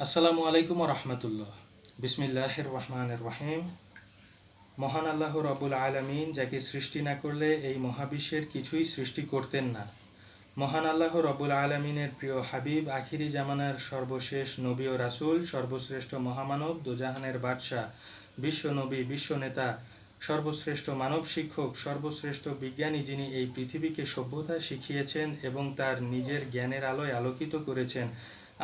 আসসালামু আলাইকুম রহমতুল্লাহ। বিসমিল্লাহির রহমানির রহিম। মহান আল্লাহ রব্বুল আলামিন যাকে সৃষ্টি না করলে এই মহাবিশ্বের কিছুই সৃষ্টি করতেন না। মহান আল্লাহ রব্বুল আলামিনের প্রিয় হাবিব, আখিরি জামানার সর্বশেষ নবী ও রাসূল, সর্বশ্রেষ্ঠ মহামানব, দোজাহানের বাদশাহ, বিশ্ব নবী, বিশ্ব নেতা, সর্বশ্রেষ্ঠ মানব শিক্ষক, সর্বশ্রেষ্ঠ বিজ্ঞানী, যিনি এই পৃথিবীকে সভ্যতা শিখিয়েছেন এবং তার নিজের জ্ঞানের আলোয় আলোকিত করেছেন,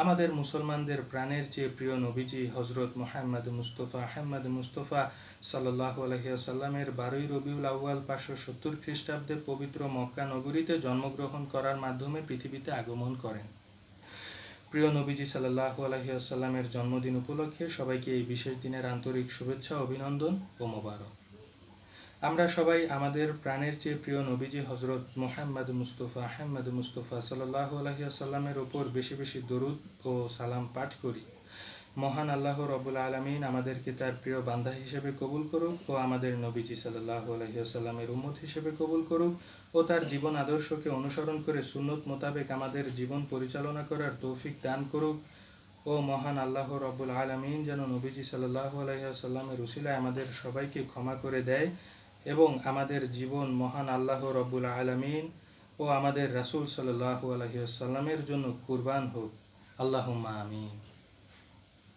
আমাদের মুসলমানদের প্রাণের চেয়ে প্রিয় নবীজি হজরত আহমদ মুস্তফা সাল্লাল্লাহু আলাইহি ওয়াসাল্লামের 12ই রবিউল আউয়াল 570 খ্রিস্টাব্দে পবিত্র মক্কা নগরীতে জন্মগ্রহণ করার মাধ্যমে পৃথিবীতে আগমন করেন। প্রিয় নবীজি সাল্লাল্লাহু আলাইহি ওয়াসাল্লামের জন্মদিন উপলক্ষে সবাইকে এই বিশেষ দিনের আন্তরিক শুভেচ্ছা, অভিনন্দন ও মোবারক। আমরা সবাই আমাদের প্রাণের চেয়ে প্রিয় নবীজি হজরত আহমদ মুস্তফা সাল্লাল্লাহু আলাইহি ওয়াসাল্লামের ওপর বেশি বেশি দরুদ ও সালাম পাঠ করি। মহান আল্লাহ রব্বুল আলামিন আমাদেরকে তার প্রিয় বান্দা হিসেবে কবুল করুক ও আমাদের নবীজি সাল্লাল্লাহু আলাইহি ওয়াসাল্লামের উম্মত হিসেবে কবুল করুক ও তার জীবন আদর্শকে অনুসরণ করে সুন্নত মোতাবেক আমাদের জীবন পরিচালনা করার তৌফিক দান করুক। ও মহান আল্লাহ রব্বুল আলামিন যেন নবীজি সাল্লাল্লাহু আলাইহি ওয়াসাল্লামের উসিলায় আমাদের সবাইকে ক্ষমা করে দেয় এবং আমাদের জীবন মহান আল্লাহ রব্বুল আলামিন ও আমাদের রাসূল সাল্লাল্লাহু আলাইহি ওয়াসাল্লামের জন্য কুরবান হোক। আল্লাহুম্মা আমিন।